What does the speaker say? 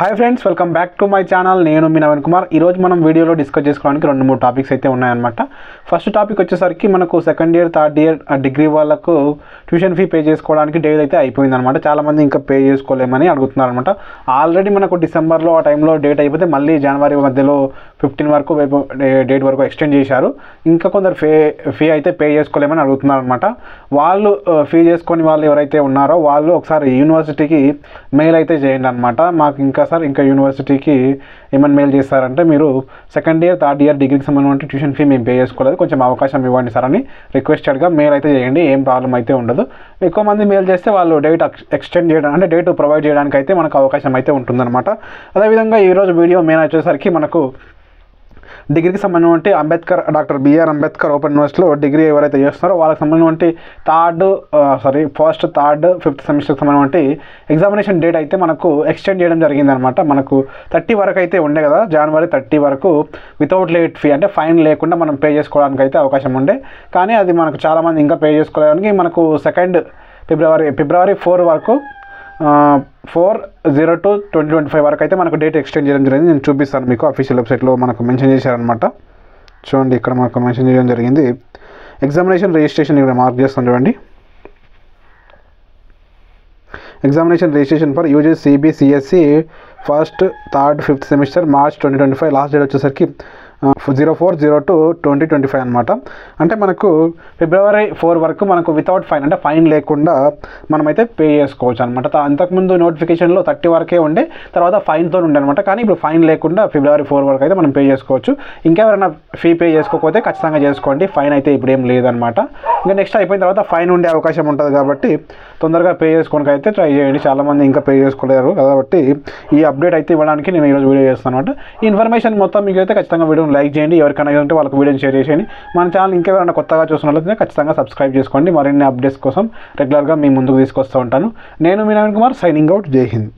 Hi friends, welcome back to my channel. నేను మీ నవీన్ కుమార్. ఈరోజు మనం వీడియోలో డిస్కస్ చేసుకోవడానికి 2-3 టాపిక్స్ అయితే ఉన్నాయన్నమాట. ఫస్ట్ టాపిక్ వచ్చేసరికి మనకు second year third year degree వాళ్ళకు ట్యూషన్ ఫీ పే చేసుకోవడానికి డేట్ అయితే అయిపోయిందనమాట. చాలామంది ఇంకా పే చేసుకోలేమని అడుగుతున్నారు అనమాట. ఆల్రెడీ మనకు డిసెంబర్లో ఆ టైంలో డేట్ అయిపోతే మళ్ళీ జనవరి మధ్యలో 15 వరకు డేట్ వరకు ఎక్స్టెండ్ చేశారు. ఇంకా కొందరు ఫీ అయితే పే చేసుకోలేమని అడుగుతున్నారు అనమాట. వాళ్ళు ఫీ చేసుకొని వాళ్ళు ఎవరైతే ఉన్నారో వాళ్ళు ఒకసారి యూనివర్సిటీకి మెయిల్ అయితే చేయండి అనమాట. మాకు ఇంకా యూనివర్సిటీకి ఏమైనా మెయిల్ చేస్తారంటే మీరు సెకండ్ ఇయర్ థర్డ్ ఇయర్ డిగ్రీకి సంబంధించిన ట్యూషన్ ఫీ మేము పే చేసుకోలేదు, కొంచెం అవకాశం ఇవ్వండి సార్ అని రిక్వెస్టెడ్గా మెయిల్ అయితే చేయండి. ఏం ప్రాబ్లం అయితే ఉండదు. ఎక్కువ మంది మెయిల్ చేస్తే వాళ్ళు డేట్ ఎక్స్టెండ్ చేయడం అంటే డేట్ ప్రొవైడ్ చేయడానికి అయితే మనకు అవకాశం అయితే ఉంటుందన్నమాట. అదేవిధంగా ఈరోజు వీడియో మెయిన్ వచ్చేసరికి మనకు డిగ్రీకి సంబంధించి డాక్టర్ బిఆర్ అంబేద్కర్ ఓపెన్ యూనివర్సిటీలో డిగ్రీ ఎవరైతే చేస్తున్నారో వాళ్ళకి సంబంధించి ఫస్ట్ థర్డ్ ఫిఫ్త్ సెమిస్టర్కి సంబంధించి ఎగ్జామినేషన్ డేట్ అయితే మనకు ఎక్స్టెండ్ చేయడం జరిగిందనమాట. మనకు 30 వరకు అయితే ఉండే కదా, జనవరి 30 వరకు వితౌట్ లేట్ ఫీ అంటే ఫైన్ లేకుండా మనం పే చేసుకోవడానికి అయితే అవకాశం ఉండే. కానీ అది మనకు చాలామంది ఇంకా పే చేసుకోవడానికి మనకు ఫిబ్రవరి 4 వరకు 4/02/2025 వరకు అయితే మనకు డేట్ ఎక్స్టెండ్ చేయడం జరిగింది. నేను చూపిస్తాను మీకు. అఫీషియల్ వెబ్సైట్లో మనకు మెన్షన్ చేశారనమాట. చూడండి, ఇక్కడ మనకు మెన్షన్ చేయడం జరిగింది. ఎగ్జామినేషన్ రిజిస్ట్రేషన్ ఇక్కడ మార్క్ చేస్తాను చూడండి. Examination registration for UG CBCS first third fifth semester March 2025. Last date వచ్చేసరికి 04/02/2025 అనమాట. అంటే మనకు February 4 వరకు మనకు వితౌట్ ఫైన్ అంటే ఫైన్ లేకుండా మనమైతే పే చేసుకోవచ్చు అనమాట. అంతకుముందు నోటిఫికేషన్లో 30 వరకే ఉండే, తర్వాత ఫైన్తో ఉండే అనమాట. కానీ ఇప్పుడు ఫైన్ లేకుండా February 4 వరకు అయితే మనం పే చేసుకోవచ్చు. ఇంకెవరైనా ఫీ పే చేసుకోకపోతే ఖచ్చితంగా చేసుకోండి. ఫైన్ అయితే ఇప్పుడు ఏం లేదనమాట. ఇంకా నెక్స్ట్ అయిపోయిన తర్వాత ఫైన్ ఉండే అవకాశం ఉంటుంది కాబట్టి తొందరగా పే చేసుకోవడానికి అయితే ట్రై చేయండి. చాలామంది ఇంకా పే చేసుకోలేరు కాబట్టి ఈ అప్డేట్ అయితే ఇవ్వడానికి నేను ఈరోజు వీడియో చేస్తాను అనమాట. ఈ ఇన్ఫర్మేషన్ మొత్తం మీకు అయితే ఖచ్చితంగా వీడియోని లైక్ చేయండి. ఎవరికైనా ఉంటే వాళ్ళకి వీడియోని షేర్ చేయండి. మన ఛానల్ ఇంకెవరైనా కొత్తగా చూస్తున్నట్లయితే ఖచ్చితంగా సబ్స్క్రైబ్ చేసుకోండి. మరిన్ని అప్డేట్స్ కోసం రెగ్యులర్గా మీ ముందుకు తీసుకొస్తూ ఉంటాను. నేను మీ నవీన్ కుమార్, సైనింగ్ అవుట్. జై హింద్.